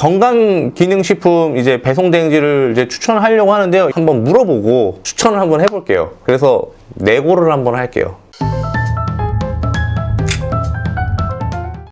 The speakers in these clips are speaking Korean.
건강기능식품 이제 배송대행지를 이제 추천하려고 하는데요. 한번 물어보고 추천을 한번 해볼게요. 그래서 내고를 한번 할게요.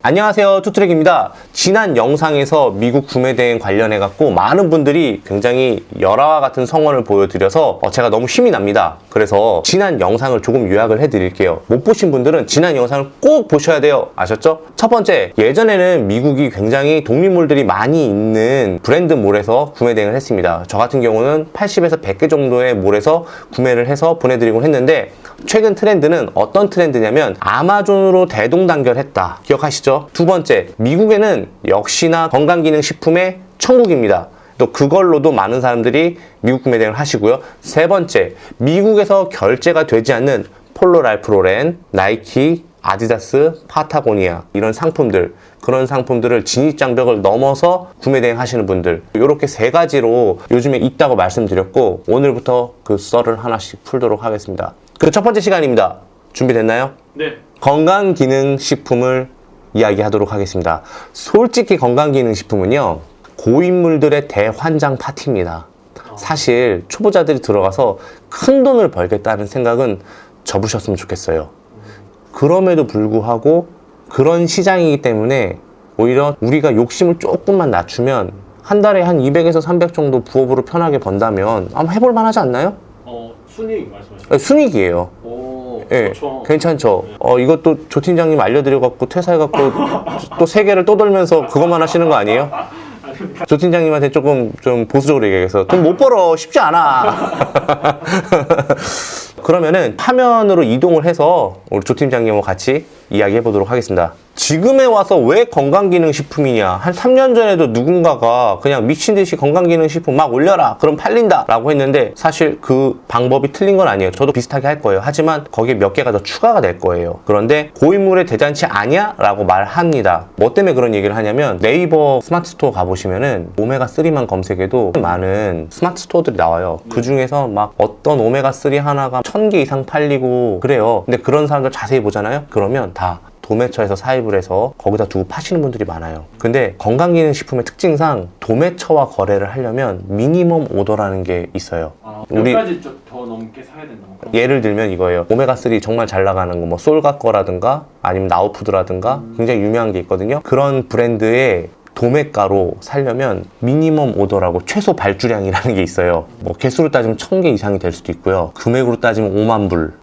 안녕하세요, 투트랙입니다. 지난 영상에서 미국 구매대행 관련해 갖고 많은 분들이 굉장히 열화와 같은 성원을 보여드려서 제가 너무 힘이 납니다. 그래서 지난 영상을 조금 요약을 해드릴게요. 못 보신 분들은 지난 영상을 꼭 보셔야 돼요. 아셨죠? 첫 번째, 예전에는 미국이 굉장히 독립몰들이 많이 있는 브랜드 몰에서 구매대행을 했습니다. 저 같은 경우는 80에서 100개 정도의 몰에서 구매를 해서 보내드리곤 했는데, 최근 트렌드는 어떤 트렌드냐면 아마존으로 대동단결했다. 기억하시죠? 두 번째, 미국에는 역시나 건강기능식품의 천국입니다. 또 그걸로도 많은 사람들이 미국 구매대행을 하시고요. 세 번째, 미국에서 결제가 되지 않는 폴로 랄프 로렌, 나이키, 아디다스, 파타고니아 이런 상품들, 그런 상품들을 진입장벽을 넘어서 구매대행 하시는 분들, 이렇게 세 가지로 요즘에 있다고 말씀드렸고, 오늘부터 그 썰을 하나씩 풀도록 하겠습니다. 그 첫 번째 시간입니다. 준비됐나요? 네. 건강기능식품을 이야기하도록 하겠습니다. 솔직히 건강기능식품은요, 고인물들의 대환장 파티입니다. 사실 초보자들이 들어가서 큰 돈을 벌겠다는 생각은 접으셨으면 좋겠어요. 그럼에도 불구하고 그런 시장이기 때문에 오히려 우리가 욕심을 조금만 낮추면 한 달에 한 200에서 300 정도 부업으로 편하게 번다면 한번 해볼 만하지 않나요? 순이익 말씀하시죠? 순이익이에요. 예, 그렇죠. 괜찮죠. 이것도 조 팀장님 알려드려갖고 퇴사해갖고 또 세계를 떠돌면서 그것만 하시는 거 아니에요? 조 팀장님한테 조금 좀 보수적으로 얘기해서 돈 못 벌어, 쉽지 않아. 그러면은 화면으로 이동을 해서 우리 조 팀장님과 같이 이야기해 보도록 하겠습니다. 지금에 와서 왜 건강기능식품이냐? 한 3년 전에도 누군가가 그냥 미친 듯이 건강기능식품 막 올려라, 그럼 팔린다 라고 했는데, 사실 그 방법이 틀린 건 아니에요. 저도 비슷하게 할 거예요. 하지만 거기에 몇 개가 더 추가가 될 거예요. 그런데 고인물의 대잔치 아니야? 라고 말합니다. 뭐 때문에 그런 얘기를 하냐면, 네이버 스마트 스토어 가보시면은 오메가3만 검색해도 많은 스마트 스토어들이 나와요. 그 중에서 막 어떤 오메가3 하나가 1000개 이상 팔리고 그래요. 근데 그런 사람들 자세히 보잖아요? 그러면 다 도매처에서 사입을 해서 거기다 두고 파시는 분들이 많아요. 근데 건강기능식품의 특징상 도매처와 거래를 하려면 미니멈 오더라는 게 있어요. 몇 가지 더 넘게 사야 된다고? 예를 들면 이거예요. 오메가3 정말 잘 나가는 거, 뭐 솔가 거라든가 아니면 나우푸드라든가 굉장히 유명한 게 있거든요. 그런 브랜드의 도매가로 살려면 미니멈 오더라고 최소 발주량이라는 게 있어요. 뭐 개수로 따지면 1000개 이상이 될 수도 있고요. 금액으로 따지면 5만 불.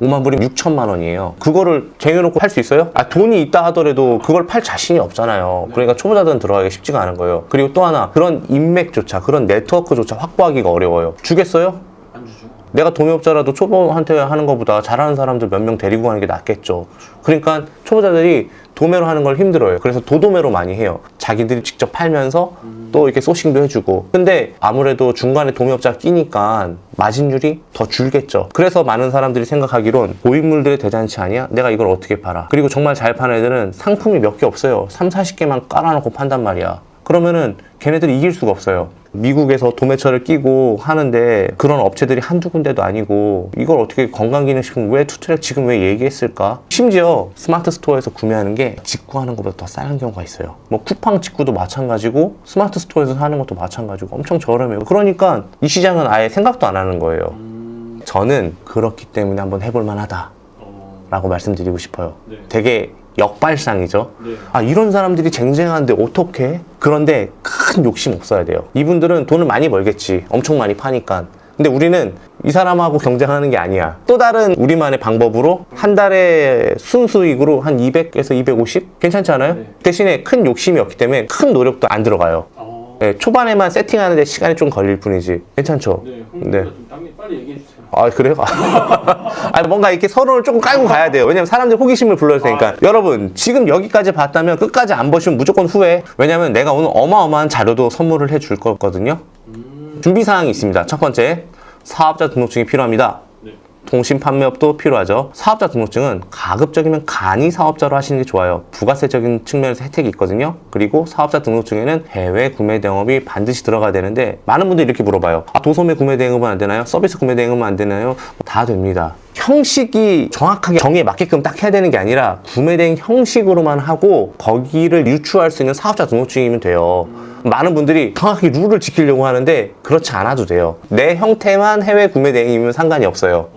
5만 불이면 6천만 원이에요. 그거를 쟁여놓고 팔 수 있어요? 돈이 있다 하더라도 그걸 팔 자신이 없잖아요. 그러니까 초보자들은 들어가기 쉽지가 않은 거예요. 그리고 또 하나, 그런 인맥조차, 그런 네트워크조차 확보하기가 어려워요. 주겠어요? 안 주죠. 내가 도매업자라도 초보한테 하는 것보다 잘하는 사람들 몇 명 데리고 가는 게 낫겠죠. 그러니까 초보자들이 도매로 하는 걸 힘들어요. 그래서 도도매로 많이 해요. 자기들이 직접 팔면서 또 이렇게 소싱도 해주고. 근데 아무래도 중간에 도매업자가 끼니까 마진율이 더 줄겠죠. 그래서 많은 사람들이 생각하기론 고인물들의 대잔치 아니야? 내가 이걸 어떻게 팔아? 그리고 정말 잘 파는 애들은 상품이 몇 개 없어요. 3, 40개만 깔아놓고 판단 말이야. 그러면은 걔네들이 이길 수가 없어요. 미국에서 도매처를 끼고 하는데 그런 업체들이 한두 군데도 아니고, 이걸 어떻게 건강기능식품 왜 투트랙 지금 왜 얘기했을까? 심지어 스마트 스토어에서 구매하는 게 직구하는 것보다 더 싼 경우가 있어요. 뭐 쿠팡 직구도 마찬가지고 스마트 스토어에서 사는 것도 마찬가지고 엄청 저렴해요. 그러니까 이 시장은 아예 생각도 안 하는 거예요. 저는 그렇기 때문에 한번 해볼 만하다 라고 말씀드리고 싶어요. 네. 되게 역발상이죠. 네. 이런 사람들이 쟁쟁한데 어떡해? 그런데 큰 욕심 없어야 돼요. 이분들은 돈을 많이 벌겠지. 엄청 많이 파니까. 근데 우리는 이 사람하고 경쟁하는 게 아니야. 또 다른 우리만의 방법으로 한 달에 순수익으로 한 200에서 250? 괜찮지 않아요? 네. 대신에 큰 욕심이 없기 때문에 큰 노력도 안 들어가요. 네, 초반에만 세팅하는데 시간이 좀 걸릴 뿐이지. 괜찮죠? 네. 네. 좀 빨리 얘기해 주세요. 그래요? 뭔가 이렇게 서로를 조금 깔고 가야 돼요. 왜냐면 사람들이 호기심을 불러야 되니까. 여러분, 지금 여기까지 봤다면 끝까지 안 보시면 무조건 후회. 왜냐면 내가 오늘 어마어마한 자료도 선물을 해줄 거거든요. 준비사항이 있습니다. 첫 번째, 사업자 등록증이 필요합니다. 네. 통신 판매업도 필요하죠. 사업자 등록증은 가급적이면 간이 사업자로 하시는 게 좋아요. 부가세적인 측면에서 혜택이 있거든요. 그리고 사업자 등록증에는 해외 구매 대행업이 반드시 들어가야 되는데, 많은 분들이 이렇게 물어봐요. 도소매 구매 대행업은 안 되나요? 서비스 구매 대행업은 안 되나요? 다 됩니다. 형식이 정확하게 정의에 맞게끔 딱 해야 되는 게 아니라 구매 대행 형식으로만 하고 거기를 유추할 수 있는 사업자 등록증이면 돼요. 많은 분들이 정확히 룰을 지키려고 하는데 그렇지 않아도 돼요. 내 형태만 해외 구매 대행이면 상관이 없어요.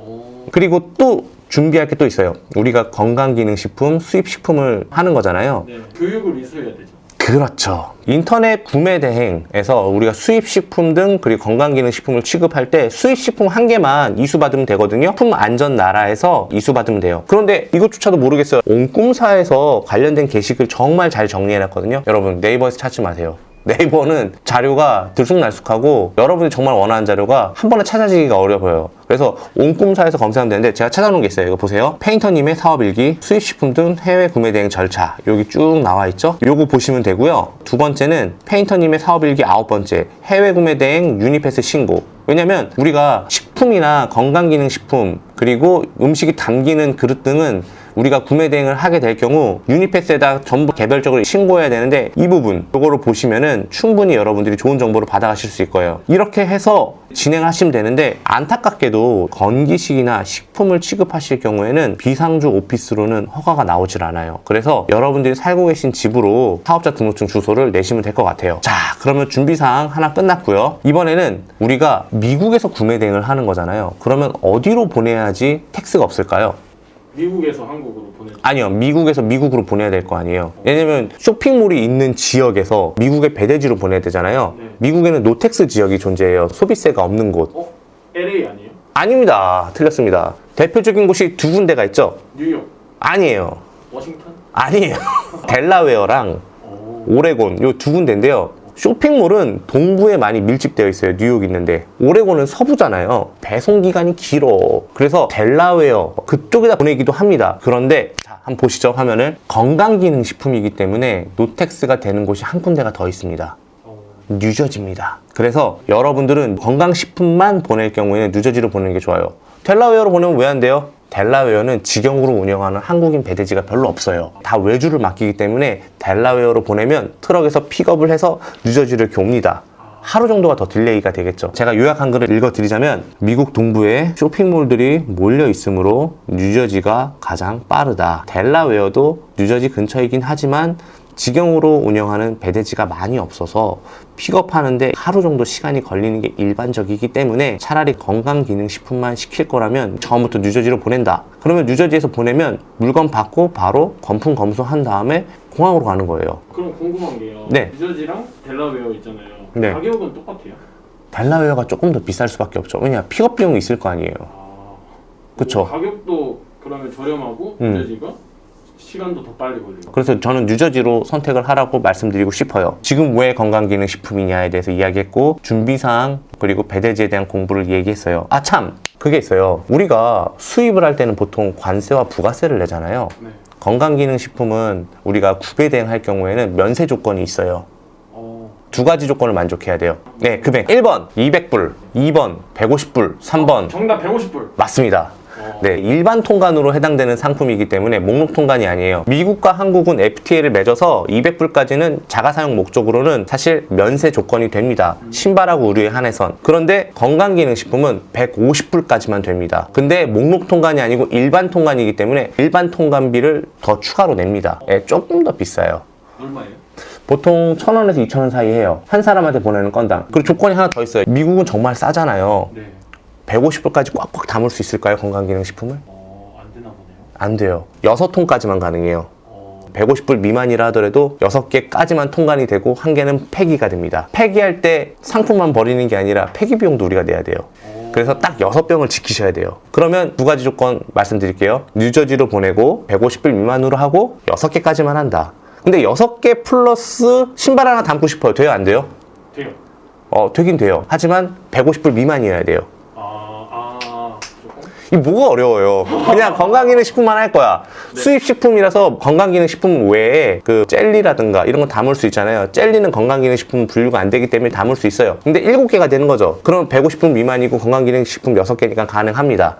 그리고 또 준비할 게 또 있어요. 우리가 건강기능식품, 수입식품을 하는 거잖아요. 네. 교육을 이수해야 되죠. 그렇죠. 인터넷 구매 대행에서 우리가 수입식품 등 그리고 건강기능식품을 취급할 때 수입식품 한 개만 이수받으면 되거든요. 식품안전나라에서 이수받으면 돼요. 그런데 이것조차도 모르겠어요. 온꿈사에서 관련된 게시글 정말 잘 정리해놨거든요. 여러분 네이버에서 찾지 마세요. 네이버는 자료가 들쑥날쑥하고 여러분이 정말 원하는 자료가 한 번에 찾아지기가 어려워요. 그래서 온꿈사에서 검색하면 되는데 제가 찾아놓은 게 있어요. 이거 보세요. 페인터님의 사업일기, 수입식품 등 해외 구매 대행 절차 여기 쭉 나와 있죠. 요거 보시면 되고요. 두 번째는 페인터님의 사업일기 9번째 해외 구매 대행 유니패스 신고. 왜냐면 우리가 식품이나 건강기능식품 그리고 음식이 담기는 그릇 등은 우리가 구매 대행을 하게 될 경우 유니패스에다 전부 개별적으로 신고해야 되는데 이 부분 요거를 보시면은 충분히 여러분들이 좋은 정보를 받아가실 수 있을 거예요. 이렇게 해서 진행하시면 되는데 안타깝게도 건기식이나 식품을 취급하실 경우에는 비상주 오피스로는 허가가 나오질 않아요. 그래서 여러분들이 살고 계신 집으로 사업자 등록증 주소를 내시면 될 것 같아요. 자, 그러면 준비사항 하나 끝났고요. 이번에는 우리가 미국에서 구매 대행을 하는 거잖아요. 그러면 어디로 보내야지 텍스가 없을까요? 미국에서 한국으로 보내죠. 아니요, 미국에서 미국으로 보내야 될 거 아니에요. 왜냐면 쇼핑몰이 있는 지역에서 미국의 배대지로 보내야 되잖아요. 네. 미국에는 노텍스 지역이 존재해요. 소비세가 없는 곳. LA 아니에요? 아닙니다. 틀렸습니다. 대표적인 곳이 두 군데가 있죠. 뉴욕, 아니에요. 워싱턴? 아니에요. 델라웨어랑 오레곤 요 두 군데인데요. 쇼핑몰은 동부에 많이 밀집되어 있어요. 뉴욕 있는데 오레곤은 서부잖아요. 배송 기간이 길어. 그래서 델라웨어 그쪽에다 보내기도 합니다. 그런데 자, 한번 보시죠. 화면을. 건강기능식품이기 때문에 노텍스가 되는 곳이 한 군데가 더 있습니다. 뉴저지입니다. 그래서 여러분들은 건강식품만 보낼 경우에는 뉴저지로 보내는 게 좋아요. 델라웨어로 보내면 왜 안 돼요? 델라웨어는 직영으로 운영하는 한국인 배대지가 별로 없어요. 다 외주를 맡기기 때문에 델라웨어로 보내면 트럭에서 픽업을 해서 뉴저지를 이렇게 옵니다. 하루 정도가 더 딜레이가 되겠죠. 제가 요약 한글을 읽어드리자면 미국 동부에 쇼핑몰들이 몰려 있으므로 뉴저지가 가장 빠르다. 델라웨어도 뉴저지 근처이긴 하지만 직영으로 운영하는 배대지가 많이 없어서 픽업하는데 하루 정도 시간이 걸리는 게 일반적이기 때문에 차라리 건강기능식품만 시킬 거라면 처음부터 뉴저지로 보낸다. 그러면 뉴저지에서 보내면 물건 받고 바로 검품 검수한 다음에 공항으로 가는 거예요. 그럼 궁금한 게요. 네. 뉴저지랑 델라웨어 있잖아요. 네. 가격은 똑같아요? 델라웨어가 조금 더 비쌀 수밖에 없죠. 왜냐 픽업 비용이 있을 거 아니에요. 그쵸. 가격도 그러면 저렴하고 뉴저지가 시간도 더 빨리 걸리고. 그래서 저는 뉴저지로 선택을 하라고 말씀드리고 싶어요. 지금 왜 건강기능식품이냐에 대해서 이야기했고 준비사항 그리고 배대지에 대한 공부를 얘기했어요. 아 참! 그게 있어요. 우리가 수입을 할 때는 보통 관세와 부가세를 내잖아요. 네. 건강기능식품은 우리가 구배대행 할 경우에는 면세 조건이 있어요. 두 가지 조건을 만족해야 돼요. 네, 금액 1번 200불, 2번 150불, 3번 정답 150불. 맞습니다. 네, 일반 통관으로 해당되는 상품이기 때문에 목록 통관이 아니에요. 미국과 한국은 FTA를 맺어서 200불까지는 자가사용 목적으로는 사실 면세 조건이 됩니다. 신발하고 의류에 한해선. 그런데 건강기능식품은 150불까지만 됩니다. 근데 목록 통관이 아니고 일반 통관이기 때문에 일반 통관비를 더 추가로 냅니다. 네, 조금 더 비싸요. 얼마예요? 보통 1,000원에서 2,000원 사이 해요. 한 사람한테 보내는 건당. 그리고 조건이 하나 더 있어요. 미국은 정말 싸잖아요. 네. 150불까지 꽉꽉 담을 수 있을까요? 건강기능식품을? 안 되나 보네요. 안 돼요. 6통까지만 가능해요. 150불 미만이라 하더라도 6개까지만 통관이 되고 한 개는 폐기가 됩니다. 폐기할 때 상품만 버리는 게 아니라 폐기 비용도 우리가 내야 돼요. 그래서 딱 6병을 지키셔야 돼요. 그러면 두 가지 조건 말씀드릴게요. 뉴저지로 보내고 150불 미만으로 하고 6개까지만 한다. 근데 6개 플러스 신발 하나 담고 싶어요. 돼요? 안 돼요? 돼요. 되긴 돼요. 하지만 150불 미만이어야 돼요. 조금? 이 뭐가 어려워요. 그냥 건강기능식품만 할 거야. 네. 수입식품이라서 건강기능식품 외에 그 젤리라든가 이런 거 담을 수 있잖아요. 젤리는 건강기능식품 분류가 안 되기 때문에 담을 수 있어요. 근데 7개가 되는 거죠. 그러면 150불 미만이고 건강기능식품 6개니까 가능합니다.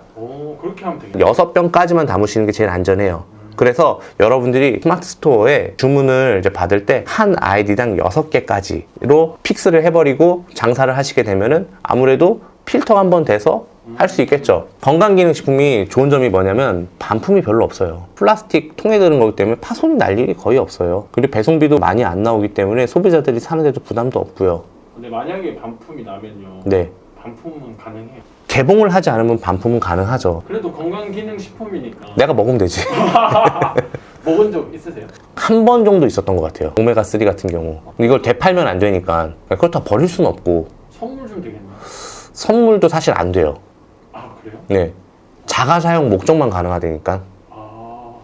그렇게 하면 되겠네요. 6병까지만 담으시는 게 제일 안전해요. 그래서 여러분들이 스마트 스토어에 주문을 이제 받을 때 한 아이디당 6개까지로 픽스를 해버리고 장사를 하시게 되면은 아무래도 필터가 한번 돼서 할 수 있겠죠. 건강기능식품이 좋은 점이 뭐냐면 반품이 별로 없어요. 플라스틱 통에 들은 거기 때문에 파손이 날 일이 거의 없어요. 그리고 배송비도 많이 안 나오기 때문에 소비자들이 사는데도 부담도 없고요. 근데 만약에 반품이 나면요. 네. 반품은 가능해요. 개봉을 하지 않으면 반품은 가능하죠. 그래도 건강기능식품이니까 내가 먹으면 되지. 먹은 적 있으세요? 한 번 정도 있었던 것 같아요. 오메가3 같은 경우. 이걸 되팔면 안 되니까. 그렇다고 버릴 수는 없고. 선물 좀 되겠네요. 선물도 사실 안 돼요. 아 그래요? 네. 자가 사용 목적만 가능하다니까. 아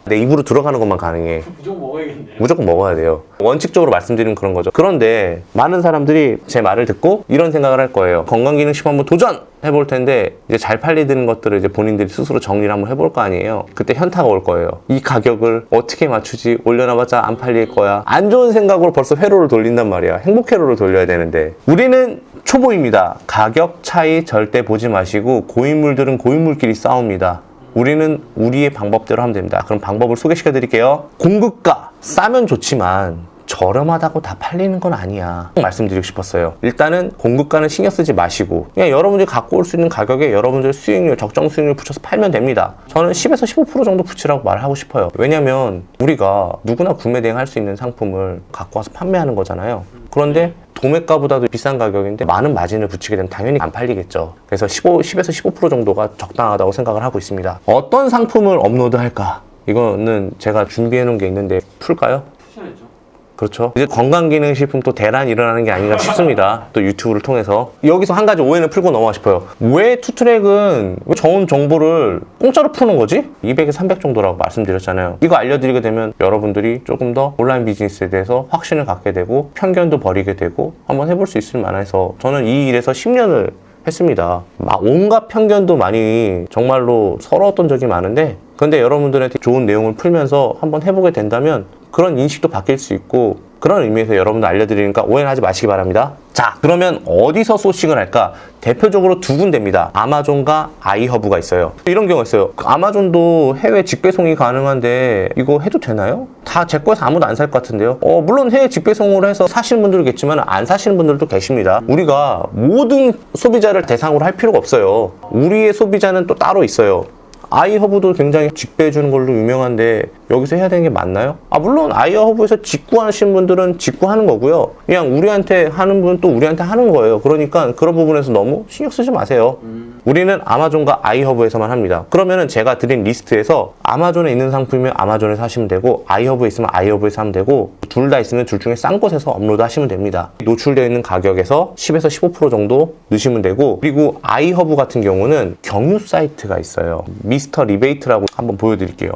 내 입으로 들어가는 것만 가능해. 무조건 먹어야겠네요. 무조건 먹어야 돼요. 원칙적으로 말씀드리면 그런 거죠. 그런데 많은 사람들이 제 말을 듣고 이런 생각을 할 거예요. 건강기능식품 한번 도전해볼 텐데 이제 잘 팔리는 것들을 이제 본인들이 스스로 정리를 한번 해볼 거 아니에요. 그때 현타가 올 거예요. 이 가격을 어떻게 맞추지? 올려놔봤자 안 팔릴 거야. 안 좋은 생각으로 벌써 회로를 돌린단 말이야. 행복 회로를 돌려야 되는데 우리는 초보입니다. 가격 차이 절대 보지 마시고 고인물들은 고인물끼리 싸웁니다. 우리는 우리의 방법대로 하면 됩니다. 그럼 방법을 소개시켜 드릴게요. 공급가 싸면 좋지만 저렴하다고 다 팔리는 건 아니야. 말씀드리고 싶었어요. 일단은 공급가는 신경 쓰지 마시고 그냥 여러분들이 갖고 올 수 있는 가격에 여러분들 수익률, 적정 수익률 붙여서 팔면 됩니다. 저는 10에서 15% 정도 붙이라고 말을 하고 싶어요. 왜냐면 우리가 누구나 구매 대행할 수 있는 상품을 갖고 와서 판매하는 거잖아요. 그런데 도매가보다도 비싼 가격인데 많은 마진을 붙이게 되면 당연히 안 팔리겠죠. 그래서 10에서 15% 정도가 적당하다고 생각을 하고 있습니다. 어떤 상품을 업로드할까? 이거는 제가 준비해 놓은 게 있는데 풀까요? 푸셔야죠. 그렇죠. 이제 건강기능식품 또 대란이 일어나는 게 아닌가 싶습니다. 또 유튜브를 통해서. 여기서 한 가지 오해는 풀고 넘어가 싶어요. 왜 투트랙은 왜 좋은 정보를 공짜로 푸는 거지? 200에 300 정도라고 말씀드렸잖아요. 이거 알려드리게 되면 여러분들이 조금 더 온라인 비즈니스에 대해서 확신을 갖게 되고 편견도 버리게 되고 한번 해볼 수 있을 만해서 저는 이 일에서 10년을 했습니다. 온갖 편견도 많이 정말로 서러웠던 적이 많은데 근데 여러분들한테 좋은 내용을 풀면서 한번 해보게 된다면 그런 인식도 바뀔 수 있고 그런 의미에서 여러분들 알려드리니까 오해는 하지 마시기 바랍니다. 자, 그러면 어디서 소싱을 할까? 대표적으로 두 군데입니다. 아마존과 아이허브가 있어요. 이런 경우가 있어요. 아마존도 해외 직배송이 가능한데 이거 해도 되나요? 다 제 거에서 아무도 안 살 것 같은데요. 물론 해외 직배송으로 해서 사시는 분들겠지만 안 사시는 분들도 계십니다. 우리가 모든 소비자를 대상으로 할 필요가 없어요. 우리의 소비자는 또 따로 있어요. 아이허브도 굉장히 직배해주는 걸로 유명한데 여기서 해야 되는 게 맞나요? 물론 아이허브에서 직구하시는 분들은 직구하는 거고요. 그냥 우리한테 하는 분은 또 우리한테 하는 거예요. 그러니까 그런 부분에서 너무 신경 쓰지 마세요. 우리는 아마존과 아이허브에서만 합니다. 그러면은 제가 드린 리스트에서 아마존에 있는 상품이면 아마존에서 하시면 되고 아이허브에 있으면 아이허브에서 하면 되고 둘 다 있으면 둘 중에 싼 곳에서 업로드 하시면 됩니다. 노출되어 있는 가격에서 10에서 15% 정도 넣으시면 되고 그리고 아이허브 같은 경우는 경유 사이트가 있어요. 미스터 리베이트라고 한번 보여드릴게요.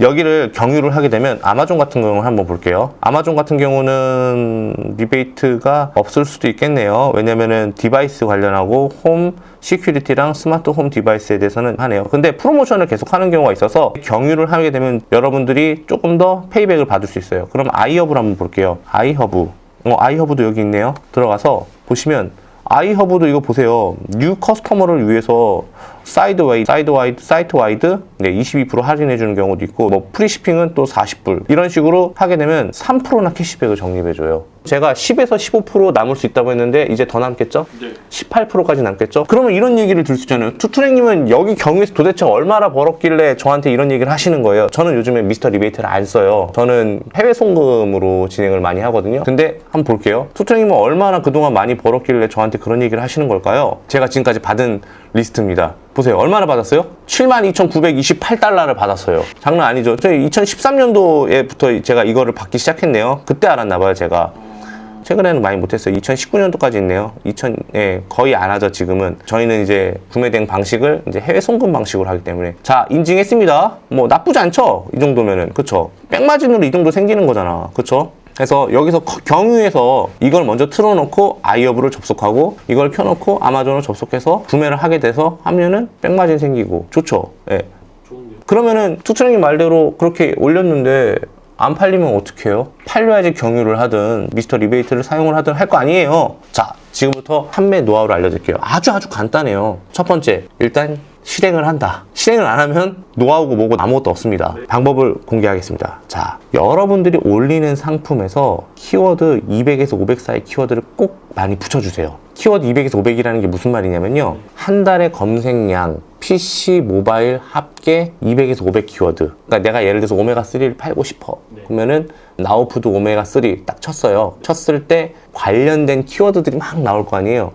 여기를 경유를 하게 되면 아마존 같은 경우는 한번 볼게요. 아마존 같은 경우는 리베이트가 없을 수도 있겠네요. 왜냐면은 디바이스 관련하고 홈 시큐리티랑 스마트 홈 디바이스에 대해서는 하네요. 근데 프로모션을 계속 하는 경우가 있어서 경유를 하게 되면 여러분들이 조금 더 페이백을 받을 수 있어요. 그럼 아이허브를 한번 볼게요. 아이허브. 아이허브도 여기 있네요. 들어가서 보시면 아이허브도 이거 보세요. 뉴 커스터머를 위해서 사이트 와이드 22% 할인해주는 경우도 있고 뭐 프리시핑은 또 40불 이런 식으로 하게 되면 3%나 캐시백을 적립해줘요. 제가 10에서 15% 남을 수 있다고 했는데 이제 더 남겠죠? 네. 18%까지 남겠죠? 그러면 이런 얘기를 들 수 있잖아요. 투트랙님은 여기 경유에서 도대체 얼마나 벌었길래 저한테 이런 얘기를 하시는 거예요. 저는 요즘에 미스터 리베이트를 안 써요. 저는 해외 송금으로 진행을 많이 하거든요. 근데 한번 볼게요. 투트랙님은 얼마나 그동안 많이 벌었길래 저한테 그런 얘기를 하시는 걸까요? 제가 지금까지 받은 리스트입니다. 보세요. 얼마나 받았어요? 72,928달러를 받았어요. 장난 아니죠. 저희 2013년도에부터 제가 이거를 받기 시작했네요. 그때 알았나봐요, 제가. 최근에는 많이 못했어요. 2019년도까지 있네요. 거의 안 하죠, 지금은. 저희는 이제 구매대행 방식을 이제 해외 송금 방식으로 하기 때문에. 자, 인증했습니다. 뭐, 나쁘지 않죠? 이 정도면은. 그쵸? 백마진으로 이 정도 생기는 거잖아. 그쵸? 그래서 여기서 경유해서 이걸 먼저 틀어놓고 아이허브를 접속하고 이걸 켜놓고 아마존을 접속해서 구매를 하게 돼서 하면은 백마진 생기고 좋죠. 예. 좋은데요? 그러면은 투트랙님 말대로 그렇게 올렸는데 안 팔리면 어떡해요? 팔려야지 경유를 하든 미스터 리베이트를 사용을 하든 할 거 아니에요. 자, 지금부터 판매 노하우를 알려드릴게요. 아주 간단해요. 첫 번째, 일단 실행을 한다. 실행을 안 하면 노하우고 뭐고 아무것도 없습니다. 네. 방법을 공개하겠습니다. 자, 여러분들이 올리는 상품에서 키워드 200에서 500 사이 키워드를 꼭 많이 붙여주세요. 키워드 200에서 500이라는 게 무슨 말이냐면요. 한 달의 검색량, PC, 모바일 합계 200에서 500 키워드. 그러니까 내가 예를 들어서 오메가3를 팔고 싶어. 네. 그러면은 나우푸드 오메가3 딱 쳤어요. 쳤을 때 관련된 키워드들이 막 나올 거 아니에요.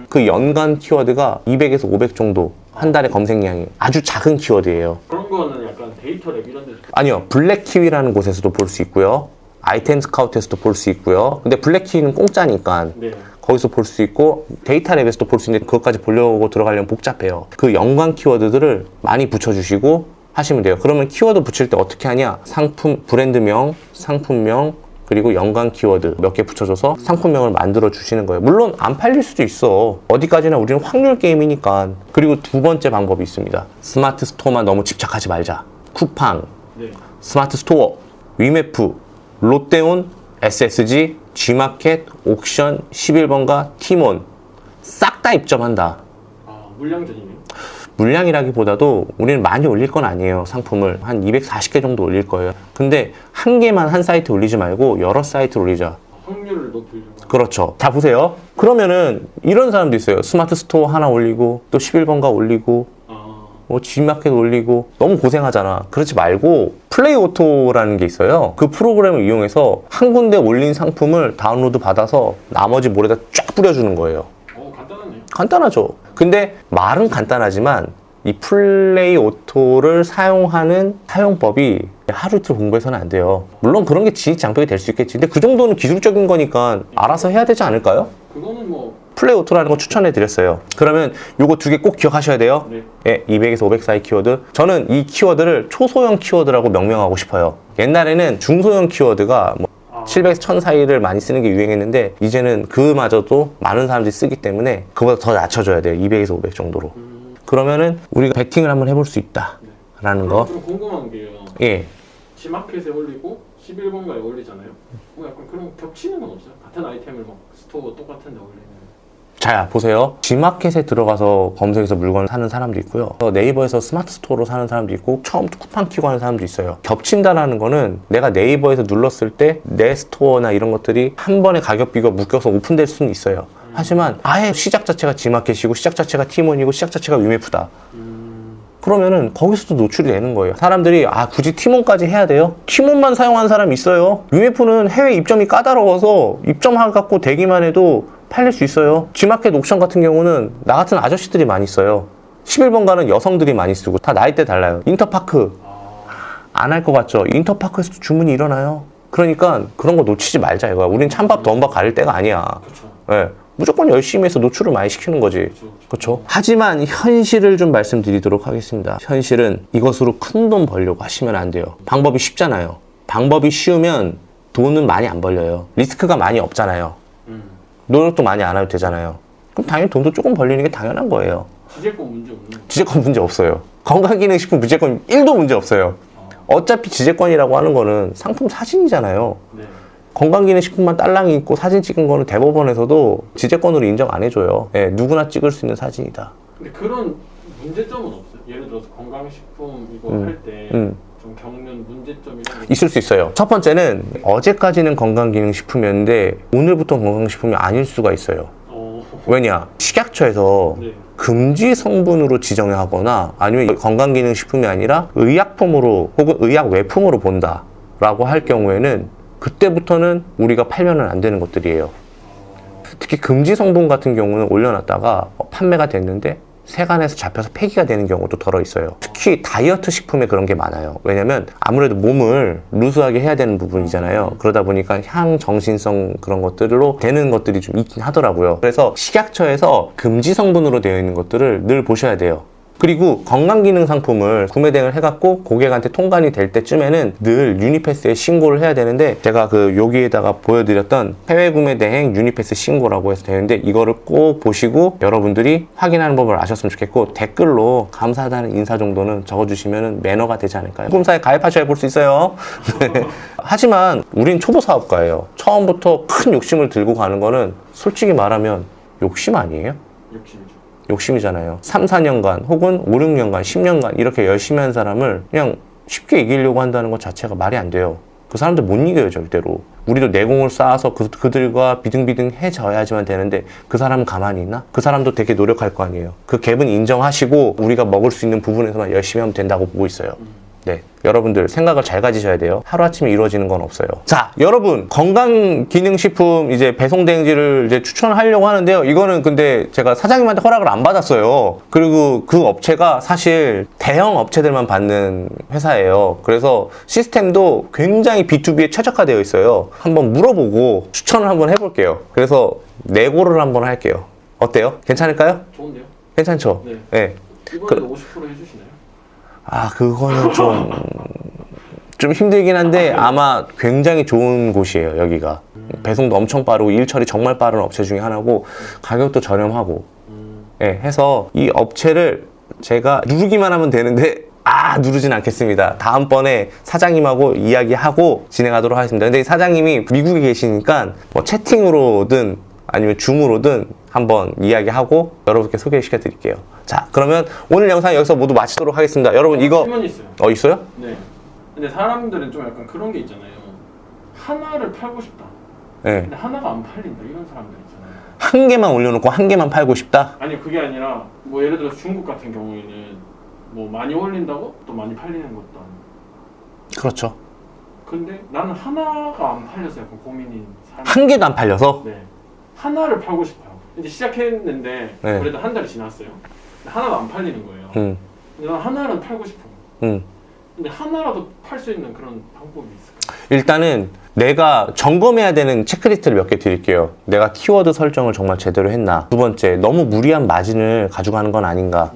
그 연간 키워드가 200에서 500 정도. 한 달의 검색량이 아주 작은 키워드예요. 그런 거는 약간 데이터 랩 이런 데서 아니요, 블랙키위라는 곳에서도 볼 수 있고요. 아이템 스카우트에서도 볼 수 있고요. 근데 블랙키위는 공짜니까 네. 거기서 볼 수 있고 데이터 랩에서도 볼 수 있는데 그것까지 보려고 들어가려면 복잡해요. 그 연관 키워드들을 많이 붙여주시고 하시면 돼요. 그러면 키워드 붙일 때 어떻게 하냐? 상품, 브랜드명, 상품명, 그리고 연관 키워드 몇 개 붙여줘서 상품명을 만들어 주시는 거예요. 물론 안 팔릴 수도 있어. 어디까지나 우리는 확률 게임이니까. 그리고 두 번째 방법이 있습니다. 스마트 스토어만 너무 집착하지 말자. 쿠팡, 네. 스마트 스토어, 위메프, 롯데온, SSG, G마켓, 옥션, 11번가, 티몬 싹 다 입점한다. 아, 물량전이네요. 물량이라기보다도 우리는 많이 올릴 건 아니에요. 상품을 한 240개 정도 올릴 거예요. 근데 한 개만 한 사이트 올리지 말고 여러 사이트 올리자. 확률을 높이려고. 그렇죠. 자, 보세요. 그러면은 이런 사람도 있어요. 스마트 스토어 하나 올리고 또 11번가 올리고 아, 뭐 G마켓 올리고 너무 고생하잖아. 그렇지 말고 플레이 오토라는 게 있어요. 그 프로그램을 이용해서 한 군데 올린 상품을 다운로드 받아서 나머지 몰에다 쫙 뿌려주는 거예요. 간단하네요. 간단하죠. 근데 말은 간단하지만 이 플레이 오토를 사용하는 사용법이 하루 이틀 공부해서는 안 돼요. 물론 그런 게 진입 장벽이 될 수 있겠지. 근데 그 정도는 기술적인 거니까 알아서 해야 되지 않을까요? 그거는 뭐 플레이 오토라는 거 추천해 드렸어요. 그러면 요거 두 개 꼭 기억하셔야 돼요. 네. 예, 200에서 500 사이 키워드. 저는 이 키워드를 초소형 키워드라고 명명하고 싶어요. 옛날에는 중소형 키워드가 뭐 700에서 1000 사이를 많이 쓰는 게 유행했는데 이제는 그마저도 많은 사람들이 쓰기 때문에 그보다 더 낮춰줘야 돼요. 200에서 500 정도로. 그러면은 우리가 베팅을 한번 해볼 수 있다라는 거. 좀 궁금한 게요. 예. G마켓에 올리고 11번가에 올리잖아요. 뭐 약간 그런 겹치는 건 없어요? 같은 아이템을 막 스토어 똑같은 데 올리는. 자, 보세요. G마켓에 들어가서 검색해서 물건을 사는 사람도 있고요. 네이버에서 스마트 스토어로 사는 사람도 있고 처음부터 쿠팡 키고 하는 사람도 있어요. 겹친다라는 거는 내가 네이버에서 눌렀을 때 내 스토어나 이런 것들이 한 번에 가격 비교가 묶여서 오픈될 수는 있어요. 하지만 아예 시작 자체가 G마켓이고 시작 자체가 티몬이고 시작 자체가 위메프다. 그러면은 거기서도 노출이 되는 거예요. 사람들이 굳이 티몬까지 해야 돼요? 티몬만 사용하는 사람이 있어요. 위메프는 해외 입점이 까다로워서 입점해갖고 대기만 해도 팔릴 수 있어요. G마켓 옥션 같은 경우는 나 같은 아저씨들이 많이 써요. 11번가는 여성들이 많이 쓰고 다 나이대 달라요. 인터파크 안 할 것 같죠? 인터파크에서도 주문이 일어나요. 그러니까 그런 거 놓치지 말자 이거야. 우린 찬밥 던밥 가릴 때가 아니야. 그렇죠. 예. 무조건 열심히 해서 노출을 많이 시키는 거지. 그렇죠? 하지만 현실을 좀 말씀드리도록 하겠습니다. 현실은 이것으로 큰 돈 벌려고 하시면 안 돼요. 방법이 쉽잖아요. 방법이 쉬우면 돈은 많이 안 벌려요. 리스크가 많이 없잖아요. 노력도 많이 안 해도 되잖아요. 그럼 당연히 돈도 조금 벌리는 게 당연한 거예요. 지재권 문제 없는. 지재권 문제 없어요. 건강기능식품 무제권 1도 문제 없어요. 어차피 지재권이라고 하는 거는 상품 사진이잖아요. 네. 건강기능식품만 딸랑이 있고 사진 찍은 거는 대법원에서도 지재권으로 인정 안 해줘요. 예, 누구나 찍을 수 있는 사진이다. 근데 그런 문제점은 없어요? 예를 들어서 건강식품 이거 할 때 좀 겪는 문제점이란 게 있을 수 있어요. 첫 번째는 어제까지는 건강기능식품이었는데 오늘부터 건강식품이 아닐 수가 있어요. 왜냐? 식약처에서 네. 금지 성분으로 지정하거나 아니면 건강기능식품이 아니라 의약품으로 혹은 의약 외품으로 본다라고 할 경우에는 그때부터는 우리가 팔면은 안 되는 것들이에요. 특히 금지 성분 같은 경우는 올려놨다가 판매가 됐는데 세간에서 잡혀서 폐기가 되는 경우도 덜어 있어요. 특히 다이어트 식품에 그런 게 많아요. 왜냐면 아무래도 몸을 루스하게 해야 되는 부분이잖아요. 그러다 보니까 향정신성 그런 것들로 되는 것들이 좀 있긴 하더라고요. 그래서 식약처에서 금지 성분으로 되어 있는 것들을 늘 보셔야 돼요. 그리고 건강기능 상품을 구매 대행을 해갖고 고객한테 통관이 될 때쯤에는 늘 유니패스에 신고를 해야 되는데 제가 그 여기에다가 보여드렸던 해외 구매 대행 유니패스 신고라고 해서 되는데 이거를 꼭 보시고 여러분들이 확인하는 법을 아셨으면 좋겠고 댓글로 감사하다는 인사 정도는 적어주시면 매너가 되지 않을까요? 꿈사에 가입하셔야 볼 수 있어요. 하지만 우린 초보 사업가예요. 처음부터 큰 욕심을 들고 가는 거는 솔직히 말하면 욕심 아니에요? 욕심이죠. 욕심이잖아요. 3, 4년간 혹은 5, 6년간, 10년간 이렇게 열심히 한 사람을 그냥 쉽게 이기려고 한다는 것 자체가 말이 안 돼요. 그 사람들 못 이겨요, 절대로. 우리도 내공을 쌓아서 그들과 비등비등해져야지만 되는데 그 사람은 가만히 있나? 그 사람도 되게 노력할 거 아니에요. 그 갭은 인정하시고 우리가 먹을 수 있는 부분에서만 열심히 하면 된다고 보고 있어요. 네, 여러분들 생각을 잘 가지셔야 돼요. 하루아침에 이루어지는 건 없어요. 자, 여러분 건강기능식품 이제 배송대행지를 이제 추천하려고 하는데요. 이거는 근데 제가 사장님한테 허락을 안 받았어요. 그리고 그 업체가 사실 대형 업체들만 받는 회사예요. 그래서 시스템도 굉장히 B2B에 최적화되어 있어요. 한번 물어보고 추천을 한번 해볼게요. 그래서 내고를 한번 할게요. 어때요? 괜찮을까요? 좋은데요? 괜찮죠? 네. 네. 이번에도 50% 해주시나요? 아, 그거는 좀 힘들긴 한데 아마 굉장히 좋은 곳이에요, 여기가. 배송도 엄청 빠르고 일 처리 정말 빠른 업체 중에 하나고 가격도 저렴하고 예, 해서 이 업체를 제가 누르기만 하면 되는데 누르진 않겠습니다. 다음번에 사장님하고 이야기하고 진행하도록 하겠습니다. 근데 이 사장님이 미국에 계시니까 뭐 채팅으로든 아니면 줌으로든 한번 이야기하고 여러분께 소개시켜 드릴게요. 자, 그러면 오늘 영상 여기서 모두 마치도록 하겠습니다. 여러분 이거 질문 있어요. 있어요? 네. 근데 사람들은 좀 약간 그런 게 있잖아요. 하나를 팔고 싶다. 네. 근데 하나가 안 팔린다. 이런 사람들 있잖아요. 한 개만 올려놓고 한 개만 팔고 싶다? 아니 그게 아니라 뭐 예를 들어서 중국 같은 경우에는 뭐 많이 올린다고 또 많이 팔리는 것도 아니고. 그렇죠. 근데 나는 하나가 안 팔려서 약간 고민인 사람. 한 개도 안 팔려서? 네. 하나를 팔고 싶어요. 이제 시작했는데 네. 그래도 한 달이 지났어요. 근데 하나가 안 팔리는 거예요. 근데 난 하나는 팔고 싶어. 근데 하나라도 팔 수 있는 그런 방법이 있을까요? 일단은 내가 점검해야 되는 체크리스트를 몇 개 드릴게요. 내가 키워드 설정을 정말 제대로 했나? 두 번째, 너무 무리한 마진을 가져가는 건 아닌가?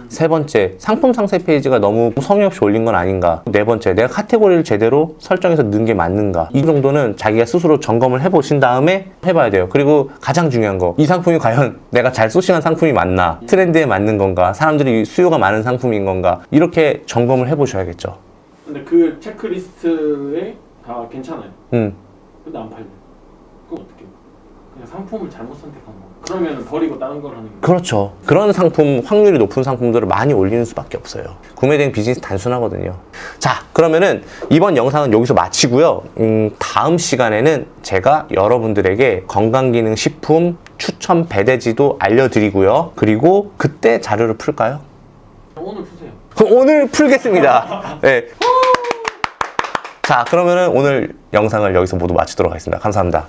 세 번째, 상품 상세 페이지가 너무 성의 없이 올린 건 아닌가? 네 번째, 내가 카테고리를 제대로 설정해서 넣은 게 맞는가? 이 정도는 자기가 스스로 점검을 해보신 다음에 해봐야 돼요. 그리고 가장 중요한 거, 이 상품이 과연 내가 잘 소싱한 상품이 맞나? 트렌드에 맞는 건가? 사람들이 수요가 많은 상품인 건가? 이렇게 점검을 해보셔야겠죠. 근데 그 체크리스트에 다 괜찮아요. 근데 안 팔려. 그럼 어떻게? 그냥 상품을 잘못 선택한 거. 그러면 버리고 다른 걸 하는 거. 그렇죠. 그런 상품, 확률이 높은 상품들을 많이 올리는 수밖에 없어요. 구매대행 비즈니스 단순하거든요. 자, 그러면은 이번 영상은 여기서 마치고요. 다음 시간에는 제가 여러분들에게 건강기능식품 추천 배대지도 알려드리고요. 그리고 그때 자료를 풀까요? 오늘 푸세요. 그럼 오늘 풀겠습니다. 네. 자, 그러면은 오늘 영상을 여기서 모두 마치도록 하겠습니다. 감사합니다.